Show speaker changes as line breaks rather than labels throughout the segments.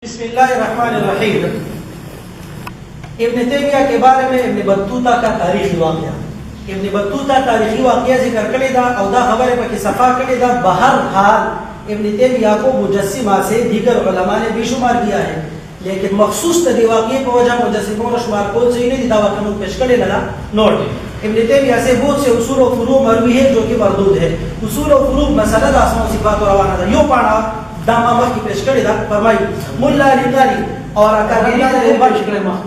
बिस्मिल्लाहिर्रहमानिर्रहीम। इब्न तैमिया के बारे में इब्न बत्तूता का तारीखी वाक़या तारीखी वाक़या जिक्र करें दा और दा खबर पर सफ़ा करें दा। बहरहाल इब्न तैमिया को मुजस्सिमा से दीगर उलमा ने बेशुमार किया है, लेकिन मखसूस तदी वाक़ये को वजह मुजस्सिमों ने शुमार को सही नहीं दावा कानून पेश करे लगा। नोट इब्न तैमिया से बहुत से उसूल और फुरूअ मरवी है जो कि मरदूद है। उसूल और फुरूअ मसला दा आसमान सिफात और रवाना दा यो पाना दामा की पेश करे दा। फरमाई मुल्ला अली और अकादमी ने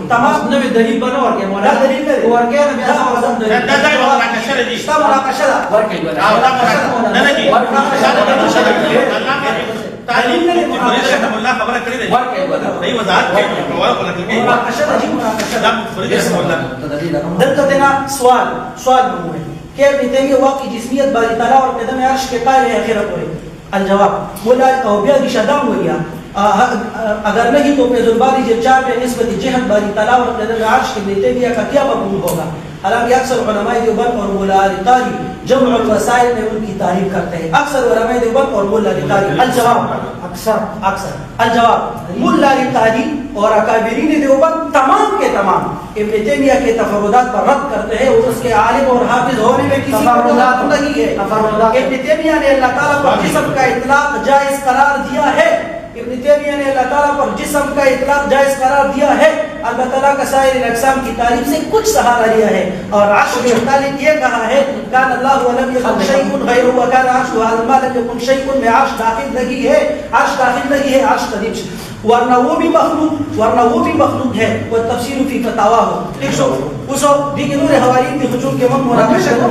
तमाम नवे दलील बनो और के मौला दलील करे और के नबी आसमान दलील दा मुनाकशा जी ता मुनाकशा और के नहीं तालीम ने मुल्ला खबर करे दे नहीं वजाहत के मुनाकशा जी मुनाकशा दा मुल्ला दलता देना सवाल है कि इब्न तैमिया वाक़ई जिस्मियत बारी ताला और कदम अर्श के कायल आखिरत हो الجواب مولا او بیا د شدام ویا अगर नहीं तो फैजुल बारी जब चार पे निस्बत जहत बारी तला और कदम अर्श के देते भी का क्या मफहूम होगा। हालांकि अक्सर उलमाए देवबंद और मौला अली जमउल वसाइल में उनकी तारीफ करते हैं। अक्सर उलमाए देवबंद और मौला अली अलजवाब अक्सर अलजवाब मौला अली और अकाबिरीन देवबंद तमाम के तमाम इब्न तैमिया के तफर्रुदात पर रद्द करते हैं और उसके आलिम और हाफिज होने में किसी तफर्रुदात नहीं है। इब्न तैमिया ने अल्लाह ताला पर जिस्म का इतलाक जायज करार दिया है। इब्न तैमिया ने अल्लाह ताला पर जिस्म का इतलाक जायज करार दिया है। अल्लाह ताला का साइर अक़साम की तारीफ से कुछ सहारा लिया है और अर्श के मुतालिक ये कहा है कान अल्लाहु लम यकुन शैउन गैरु व कान अर्शु अला मा लम यकुन शैउन में अर्श दाखिल नहीं है, अर्श कदीम वरना वो भी मखलूक है। वो तफसीर फी फतावा हो लिखो उसो दिगे नूर हवाली की हुजूर के मन मुनाकशा को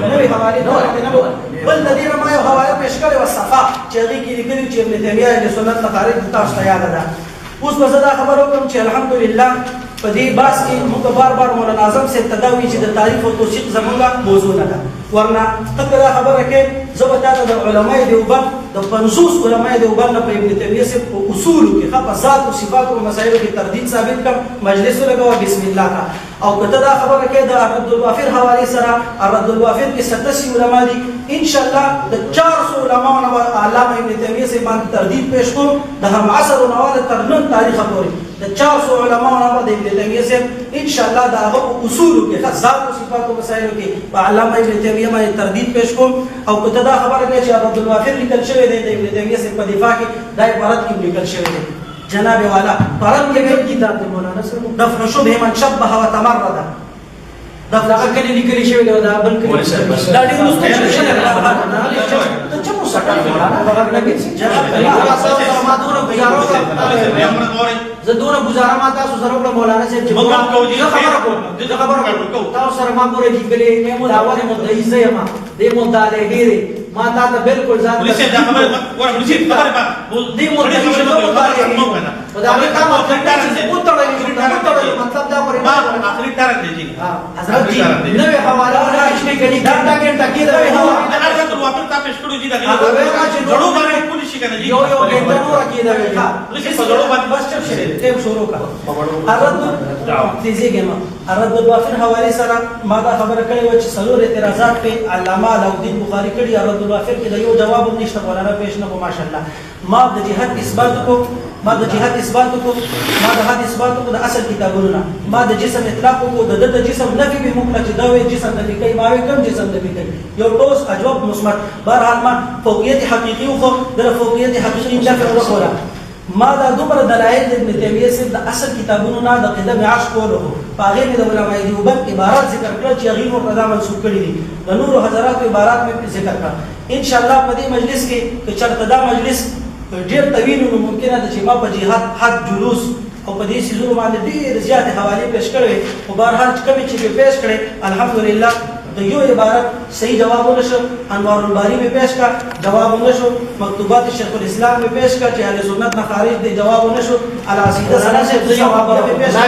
नूर हवाली बल नदीर माय हवाले पेश करे व सफा चेगी की लिखी चे इब्न तैमिया ने सुन्नत तकारीर ताश याद है उस बसदा खबर हो कि अल्हम्दुलिल्लाह पदी बास की बार मौलाना आजम से तदावी से तारीफ और तौसीक जमूंगा मौजू लगा वरना तकरा खबर रखे जो बताता द उलमाए देवबंद द पंसूस उलमाए देवबंद पे इब्न तैमिया से उसूल के खफात और सिफात और मसाइल की तरदीद साबित कर मजलिस लगा व बिस्मिल्लाह का और कतदा खबर रखे द अरदुल वाफिर हवाले सरा अरदुल वाफिर के 87 उलमा दी इंशाअल्लाह द 400 उलमा व अल्लामा इब्न तैमिया से मान तरदीद पेश को द हम असर नवाल तरनन तारीख पर द 400 उलमा व इब्न तैमिया से इंशाअल्लाह द उसूल के खफात और सिफात और मसाइल के अल्लामा इब्न तैमिया में तरदीद पेश को और कतदा खबर रखे कि अरदुल वाफिर निकल शवे दे इब्न तैमिया से पदिफा के दाय भारत की निकल शवे दे जनाब वाला परम के भी किताब में मौलाना से दफन शुभ मन शब्ह व तमरदा दफन का कली निकली शवे दे दा बन के दाढ़ी मुस्तशर तो चमो सटा मौलाना बगल लगे जनाब मादूर गुजारो जदूर गुजारा माता सुसरो मौलाना से खबर को ताऊ शर्मा बोरे की गले में दावा ने मुद्दई से हम दे मुद्दा ले गिरे माता तो बिल्कुल जान पुलिस से खबर और पुलिस खबर बा दी मुद्दा से मुद्दा ले खुदा ने काम खंडा से उत्तर मतलब जा पर आखिरी तरह दे जी हजरत जी नवे हवाला वाला इसमें गली घंटा घंटा की रहे हो अगर तो वापस ता पेश करो जी दा जड़ो मारे पुलिस का जी यो घंटा नो रखी दा पुलिस से जड़ो बात बस चल शरीर टेप शुरू का अरद तेजी के मा अरद वाफिर हवाले सरा मादा खबर करे वच सलूर एतराजात पे अल्लामा अलाउद्दीन बुखारी कड़ी अरद वाफिर के दयो जवाब निश्ता वाला पेश न को माशाअल्लाह मा द जिहाद इस्बात को मा द असल किताबुना मा द जिस्म इतलाक को द जिस्म नफी भी मुकलच दावे जिस्म नफी कई मावे कम जिस्म नफी कई यो टोस अजवाब मुस्मत बहरहाल मा फौकियत हकीकी को दर फौकियत हकीकी नफी और होला ما دا دوبر دلائل ابن تیمیہ سے دا اصل کتابونو نا دا قدم عاش کولو پاغے میں دا علماء دیوبند عبارات ذکر کرا چی غیر و قضا منصوب کری دی دا نور و حضرات و عبارات میں ذکر کرا انشاءاللہ پدی مجلس کے چرتدا مجلس دیر طویل و ممکن ہے چی ما پا جہاد حد جلوس او پدی سیزونو مانے دیر زیاد حوالی پیش کرے و بارحال کمی چی پیش کرے الحمدللہ तो यो इबारत सही जवाब नशो अनवारुल बारी में पेश का जवाब नशो मकतूबात शेखुल इस्लाम में पेश का अहले सुन्नत ना खारिज दे जवाब नशो अल असीदा सना से जवाब में पेश का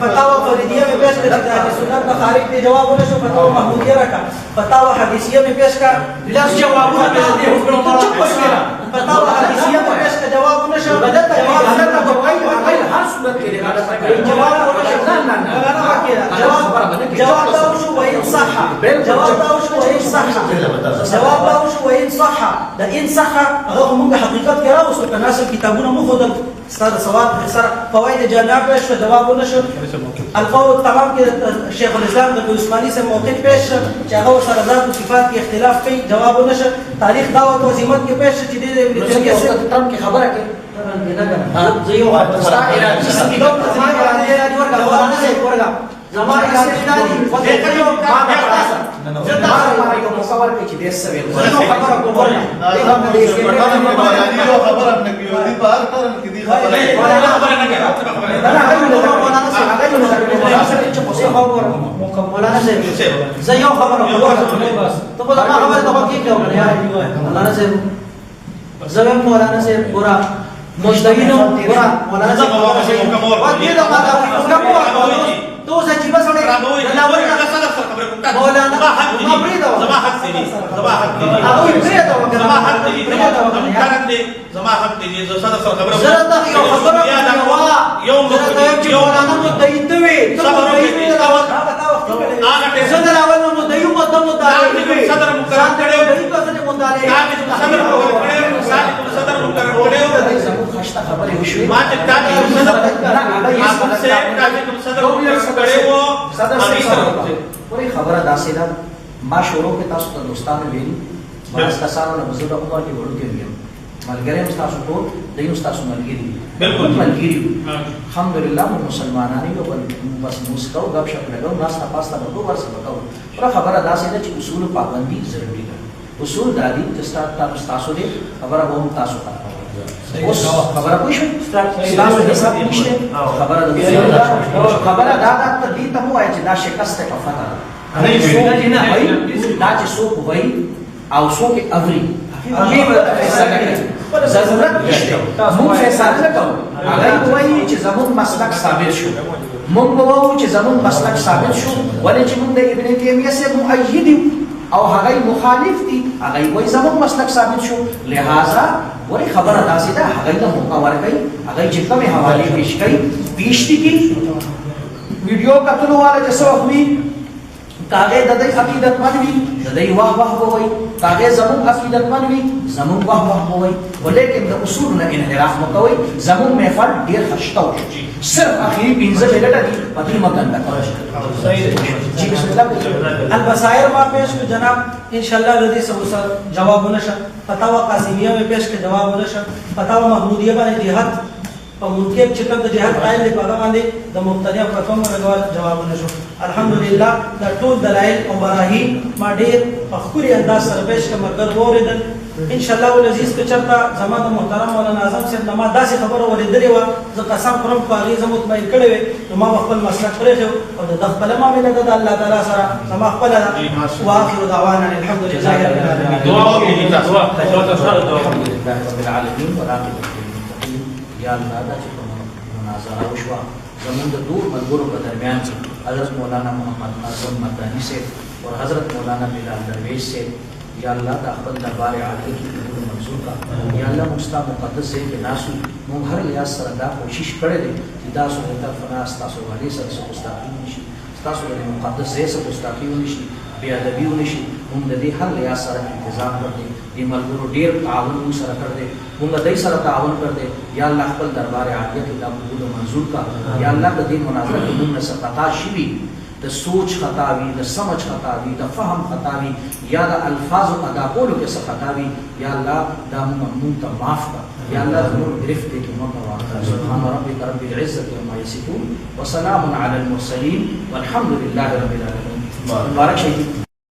फतावा फरीदिया में पेश का अहले सुन्नत ना खारिज दे जवाब नशो फतावा महमूदिया रखा फतावा हदीसिया में पेश का बिलास जवाब दे हुक्म फतावा हदीसिया में पेश का जवाब नशो बदत जवाब ना गवाही हर सूरत के लिए जवाब जवाब दाउश वइन सहा जवाब दाउश वइन सहा जवाब दाउश वइन صح ده ان صح هغه موږ حقیقت کې راوستو کنه اصل کتابونه مو خدل ستاسو سوال سره فواید جامع پیش شو جواب ونشو القول تمام کې شیخ الاسلام د عثماني سے موقف پیش چې هغه سره ذات او صفات کې اختلاف کوي جواب ونشو تاریخ دعوت او عظمت کې پیش چې د ابن تیمیه سره ترم کې خبره کوي زيو زمان استدلالي وتقيم ما بحث زدا ما يوم مصور کې دې سوي خبره کومه
خبره نه کیو دي بار کرن کې دي خبره
نه کوي انا مولانا سي هغه مولانا سي زيو خبره ته په ما خبره ته کې کوم یا مولانا سي زمون مولانا سي پورا مجتهدو پورا مولانا سي وکړه دا تو سچ بس وړي مولانا ما بريده
زما حق دي زما حق دي
هغه بريده
زما حق دي زما حق دي زه سره خبره
زه دا یو خبره یوم مولانا متعید وي صدر اول متعید مقدم متعید صدر مقرر صدر مقرر خشته خبره وشوي ما ته تاسو صدر پوری خبره داسې ده ما شروع کې تاسو ته دوستانو ویلي ما کسانو نه بزرګ عمر کې وړو کې ویم ملګری هم تاسو ټول دایو تاسو ملګری
بالکل
ملګری الحمدلله مو مسلمانان یو بس مسکو غب شپ لګو ناس تاسو ته دوه ورسره وکاو پر خبره داسې ده چې اصول پابندي ضروري ده اصول دادي چې تاسو دې خبره ووم تاسو ته اوس خبره کوي شو اسلام حساب نشته خبره ده خبره دا ته دې ته مو چې دا شکست ته کفاره نه وای دا چې څوک وای او څوک اوري هغه به فیصله کوي ضرورت نشته مو فیصله کوو هغه وای چې زمون مسلک ثابت شو مونږ وایو چې زمون مسلک ثابت شو ولې چې مونږ د ابن تیمیه سره مؤید او هغه مخالف دي هغه وای زمون مسلک ثابت شو لہذا ولی خبره داسې ده هغه ته موقع ورکړي هغه چې کومه حواله پیش کړي پیشتي کی ویډیو کتلو والا چې څو وي کاغه د دې عقیدت منوي د دې واه واه وای کاغه زمون عقیدت منوي زمون واه واه وای ولیکن د اصول نه انحراف مکوي زمون محفل ډیر خشتو صرف اخیری پنځه منټه دي پدې مکان دا صحیح جی بسم الله البصائر ما پیش کو جناب ان شاء الله ردی سره جواب نشه فتاوا قاسمیه میں پیش کے جواب نشه فتاوا محمودیه باندې جهاد او منکر چې کوم د جهاد قائل دی په هغه باندې د مبتدی فتوا باندې جواب نشو الحمدلله دا ټول دلایل او براهین ما ډیر په خوري انداز سره پیش کوم مگر اوریدل ان شاء الله العزيز که چرته زمانه محترم مولانا اعظم صاحب ما داسې خبره ولېدلې و زه قسم خورم په هغې زه مطمئن کړی وې نو ما خپل مسلک پرېښی او د خپله معامله ده د الله تعالی سره زما خپله ده واخر دعوانا الحمد لله رب العالمين الحمد لله رب العالمين والعاقبة للمتقين یا الله دا چې مناظره وشوه زمونږ د ټول ملګرو په درمیان کې حضرت مولانا محمد ناظم مدانی صاحب اور حضرت مولانا بلال درویش صاحب یا اللہ دا خپل دربار عالی کی قبول منظور کا یا اللہ مستا مقدس سے کہ ناسو مون ہر لیاس سره دا کوشش کړي دي چې دا سو ته فنا تاسو باندې سره مستقیم نشي تاسو د مقدس سے مستقیم نشي بیا ادبی نشي مون د دې هر لیاس سره انتظام کړی دي ملګرو ډیر تعاون سره کړی مون د دې سره تعاون کړی یا الله خپل دربار عالی کی دا قبول منظور کا یا الله د دې مناظره کې مون سره خطا شي د سوچ خطا وي د سمجھ خطا وي د فهم خطا وي یا د الفاظ ادا کولو کې څه خطا وي یا الله دا موږ ته معاف کړه یا الله زموږ گرفت دې کې موږ واخلو سبحان ربك رب العزة عما يصفون وسلام على المرسلين والحمد لله رب العالمين مبارک شي